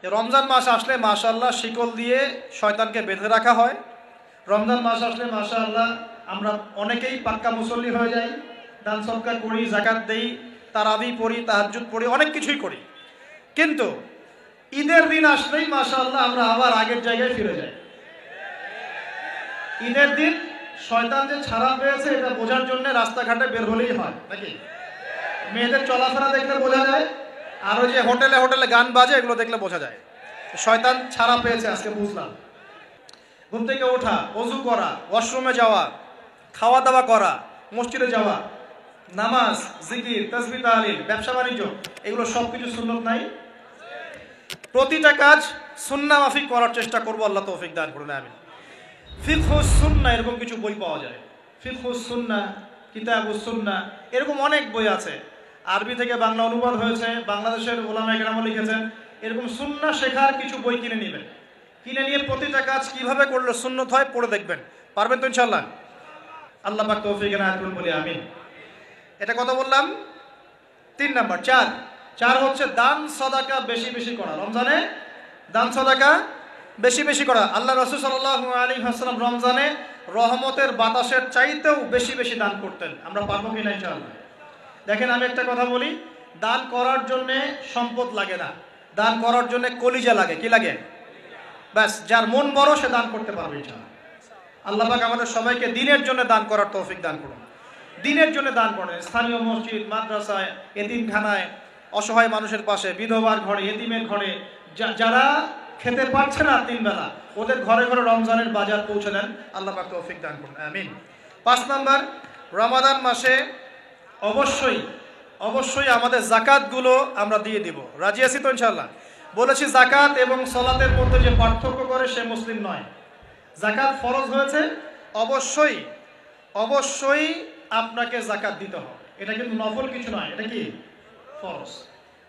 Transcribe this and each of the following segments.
রমজান মাস আসলে মাশাআল্লাহ শিকল দিয়ে শয়তানকে বেঁধে রাখা হয়। রমজান মাস আসলে মাশাআল্লাহ আমরা অনেকেই পাক্কা মুসল্লি হয়ে যাই, দান সদকা করি, যাকাত দেই, তারাবি পড়ি, তাহাজ্জুদ পড়ি, অনেক কিছুই করি। কিন্তু ঈদের দিন আসলেই মাশাআল্লাহ আমরা আবার আগের জায়গায় ফিরে যাই। ঈদের দিন শয়তান যে ছাড়া পেয়েছে এটা বোঝার জন্য রাস্তাঘাটে বের হলেই হয় নাকি? মেয়েদের চলাফেরা দেখলে বোঝা যায়, আর ওই যে হোটেলে হোটেলে গান বাজে এগুলো দেখলে বোঝা যায় শয়তান ছাড়া পেয়েছে। আজকে বুঝলাম ঘুম থেকে ওঠা, ওযু করা, ওয়াশরুমে যাওয়া, খাওয়া দাওয়া করা, মসজিদে যাওয়া, নামাজ, জিকির, তাসবিহ, তাহলিল, ব্যবসা বাণিজ্য, এগুলো সব কিছু সুন্নত নাই। প্রতিটা কাজ সুন্নাহ মাফিক করার চেষ্টা করবো, আল্লাহ তৌফিক দান করুন, আমিন। ফিকহুস সুন্নাহ এরকম কিছু বই পাওয়া যায়, ফিকহুস সুন্নাহ, কিতাবুস সুন্নাহ, এরকম অনেক বই আছে। আরবি থেকে বাংলা অনুবাদ হয়েছে, বাংলাদেশের উলামায়ে কেরাম লিখেছেন। এরকম সুন্নাহ শেখার কিছু বই কিনে নেবেন, কিনে নিয়ে প্রতিটা কাজ কিভাবে করলে সুন্নত হয় পড়ে দেখবেন। পারবেন তো ইনশাআল্লাহ? আল্লাহ পাক তৌফিক এনায়েত করুন বলি আমিন। এটা কথা বললাম 3 নাম্বার। 4 হচ্ছে দান সাদাকা বেশি বেশি করা। রমজানে দান সাদাকা বেশি বেশি করা। আল্লাহ রাসূল সাল্লাল্লাহু আলাইহি ওয়াসাল্লাম রমজানে রহমতের বাতাসের চাইতেও বেশি বেশি দান করতেন। আমরা পারবো কিনা ইনশাআল্লাহ? দেখেন আমি একটা কথা বলি, দান করার জন্যে সম্পদ লাগে না, দান করার জন্য কলিজা লাগে। কি লাগে? ব্যাস, যার মন বড় সে দান করতে পারবে ইনশাআল্লাহ। আল্লাহ পাক আমাদের সবাইকে দিনের জন্য দান করার তৌফিক দান করুন। দিনের জন্য দান করেন, স্থানীয় মসজিদ, মাদ্রাসায়, এতিমখানায়, অসহায় মানুষের পাশে, বিধবার ঘরে, এতিমের ঘরে, যারা খেতে পারছে না 3 বেলা, ওদের ঘরে ঘরে রমজানের বাজার পৌঁছে দেন। আল্লাহ পাক তৌফিক দান করুন, আমিন। 5 নাম্বার, রমাদান মাসে অবশ্যই অবশ্যই আমাদের যাকাতগুলো আমরা দিয়ে দিব। রাজি আছি তো ইনশাআল্লাহ? বলেছি যাকাত এবং সালাতের মধ্যে যে পার্থক্য করে সে মুসলিম নয়। যাকাত ফরজ হয়েছে, অবশ্যই অবশ্যই আপনাকে যাকাত দিতে হবে। এটা কিন্তু নফল কিছু নয়, এটা কি ফরজ।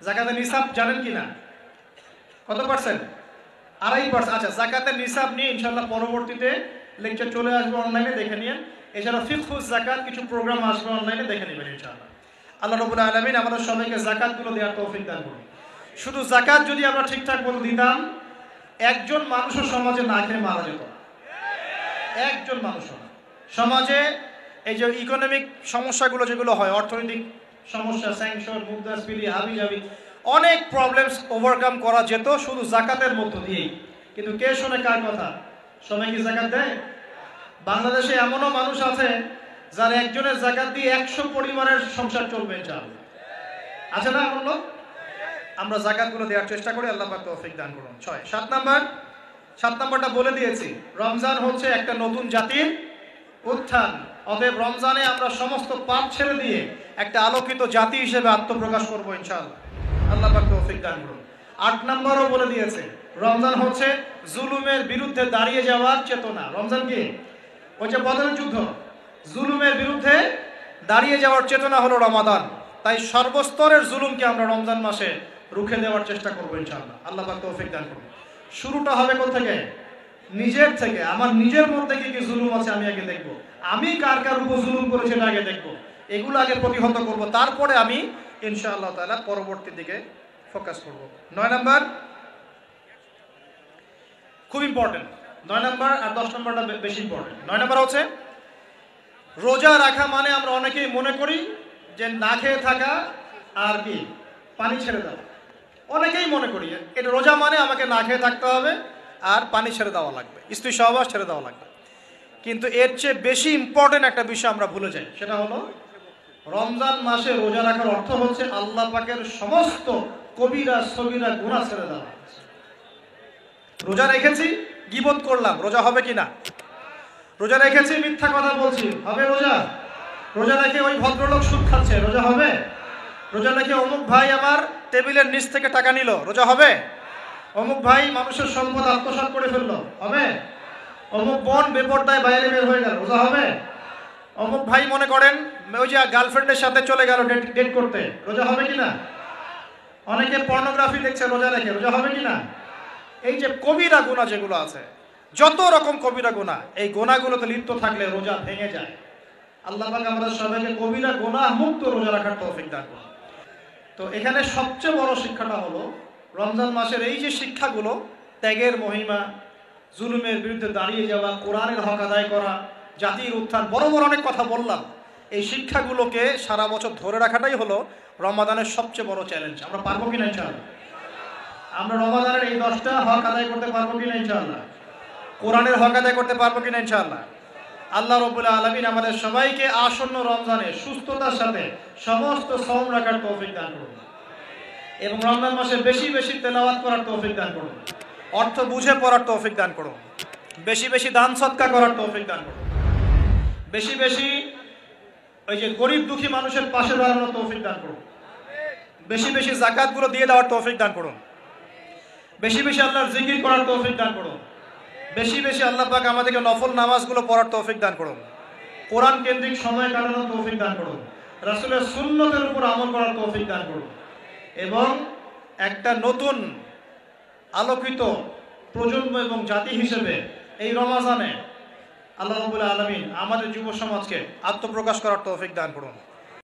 যাকাতের নিসাব জানেন কি না? কত পার্সেন্ট? 2.5%। আচ্ছা, যাকাতের নিসাব নিয়ে ইনশাআল্লাহ পরবর্তীতে লেকচার চলে আসবে, অনলাইনে দেখে নিন। এছাড়া ফিকহুস যাকাত কিছু প্রোগ্রাম আসবে, অনলাইনে দেখে নেবেন ইনশাআল্লাহ। আল্লাহ রাব্বুল আলামিন আমাদের সবাইকে যাকাতগুলো দেওয়ার তৌফিক দান করুন। শুধু যাকাত যদি আমরা ঠিকঠাক মতো দিতাম, একজন মানুষও সমাজে না খেয়ে মারা যেত না। একজন মানুষও না। সমাজে এই যে ইকোনমিক সমস্যাগুলো যেগুলো হয়, অর্থনৈতিক সমস্যা, স্যাংশন, মুদ্রাস্ফীতি, হাবিজাবি, অনেক প্রবলেমস ওভারকাম করা যেত শুধু যাকাতের মধ্য দিয়েই। কিন্তু কে শোনে কার কথা? সবাই কি যাকাত দেয়? বাংলাদেশে এমনও মানুষ আছে যার একজনের যাকাত দিয়ে 100 পরিবারের সংসার চলবে ইনশাআল্লাহ। আছে না এমন লোক? আমরা যাকাতগুলো দেওয়ার চেষ্টা করি, আল্লাহ পাক তৌফিক দান করুন। 7 নাম্বারটা বলে দিয়েছি, রমজান হচ্ছে একটা নতুন জাতির উত্থান। অতএব রমজানে আমরা সমস্ত পাপ ছেড়ে দিয়ে একটা আলোকিত জাতি হিসেবে আত্মপ্রকাশ করবো ইনশাআল্লাহ। আল্লাহ পাক তৌফিক দান করুন। 8 নাম্বারও বলে দিয়েছে, রমজান হচ্ছে জুলুমের বিরুদ্ধে দাঁড়িয়ে যাওয়ার চেতনা। রমজান কি? ওই যে বদরের যুদ্ধ, জুলুমের বিরুদ্ধে দাঁড়িয়ে যাওয়ার চেতনা হলো রমাদান। তাই সর্বস্তরের জুলুমকে আমরা রমজান মাসে রুখে দেওয়ার চেষ্টা করবো ইনশাআল্লাহ। আল্লাহ পাক তৌফিক দান করুন। শুরুটা হবে কোথা থেকে? নিজের থেকে। আমার নিজের মধ্যে কি কি জুলুম আছে আমি আগে দেখবো, আমি কার কার উপর জুলুম করেছি এটা আগে দেখবো, এগুলো আগে প্রতিহত করব, তারপরে আমি ইনশাআল্লাহ তাআলা পরবর্তী দিকে ফোকাস করব। 9 নাম্বার খুব ইম্পর্টেন্ট। 9 নাম্বার আর 10 নাম্বারটা বেশি ইম্পর্টেন্ট। 9 নাম্বার হচ্ছে রোজা রাখা মানে আমরা অনেকেই মনে করি যে না খেয়ে থাকা আর কি পানি ছেড়ে দেওয়া। অনেকেই মনে করি এটা রোজা মানে আমাকে না খেয়ে থাকতে হবে আর পানি ছেড়ে দেওয়া লাগবে, স্ত্রী সহবাস ছেড়ে দেওয়া লাগবে। কিন্তু এর চেয়ে বেশি ইম্পর্টেন্ট একটা বিষয় আমরা ভুলে যাই, সেটা হলো রমজান মাসে রোজা রাখার অর্থ হচ্ছে আল্লাহ পাকের সমস্ত কবিরা সগীরা গুনাহ ছেড়ে দেওয়া। রোজা রেখেছি, গীবত করলাম, রোজা হবে কিনা? রোজা রেখেছি, মিথ্যা কথা বলছি, হবে রোজা? রোজা রেখে ওই ভদ্রলোক সুদ খাচ্ছে, রোজা হবে? রোজা রেখে অমুক ভাই আমার টেবিলের নিচ থেকে টাকা নিল, রোজা হবে? অমুক ভাই মানুষের সম্পদ আত্মসাৎ করে ফেললো, হবে? অমুক বোন বেপরদায় বাইরে বের হয়ে গেল, রোজা হবে? অমুক ভাই মনে করেন ওই যে গার্লফ্রেন্ডের সাথে চলে গেল ডেট করতে, রোজা হবে কিনা? অনেকে পর্নোগ্রাফি দেখছে রোজা রেখে, রোজা হবে কিনা? এই যে কবিরা গুনাহ যেগুলো আছে, যত রকম কবিরা গুনাহ, এই গুনাহগুলোতে লিপ্ত থাকলে রোজা ভেঙে যায়। আল্লাহ পাক আমাদের সবাইকে কবিরা গুনাহ মুক্ত রোজা রাখার তৌফিক দান করুন। তো এখানে সবচেয়ে বড় শিক্ষাটা হলো রমজান মাসের এই যে শিক্ষাগুলো, ত্যাগের মহিমা, জুলুমের বিরুদ্ধে দাঁড়িয়ে যাওয়া, কোরআনের হক আদায় করা, জাতির উত্থান, বড় বড় অনেক কথা বললাম। এই শিক্ষাগুলোকে সারা বছর ধরে রাখাটাই হলো রমাদানের সবচেয়ে বড় চ্যালেঞ্জ। আমরা পারবো কিনা ইনশাআল্লাহ? আমরা রমাদানের এই 10টা হক আদায় করতে পারবো কিনা ইনশাআল্লাহ? কোরআনের হক আদায় করতে পারবো কিনা ইনশাআল্লাহ? আল্লাহ রাব্বুল আলামিন আমাদের সবাইকে আসন্ন রমজানে সুস্থতার সাথে সমস্ত সওম রাখার তৌফিক দান করুন এবং রমজান মাসে বেশি বেশি তেলাওয়াত করার তৌফিক দান করুন, অর্থ বুঝে পড়ার তৌফিক দান করুন, বেশি বেশি দান সদকা করার তৌফিক দান করুন, বেশি বেশি ওই যে গরিব দুঃখী মানুষের পাশে দাঁড়ানোর তৌফিক দান করুন, বেশি বেশি যাকাতগুলো দিয়ে দেওয়ার তৌফিক দান করুন, বেশি বেশি আল্লাহর জিকির করার তৌফিক দান করুন, বেশি বেশি আল্লাহ পাক আমাদেরকে নফল নামাজগুলো পড়ার তৌফিক দান করুন, কোরআন কেন্দ্রিক সময় কাটানোর তৌফিক দান করুন, রাসূলের সুন্নতের উপর আমল করার তৌফিক দান করুন এবং একটা নতুন আলোকিত প্রজন্ম এবং জাতি হিসেবে এই রমজানে আল্লাহ রাব্বুল আলামিন আমাদের যুব সমাজকে আত্মপ্রকাশ করার তৌফিক দান করুন।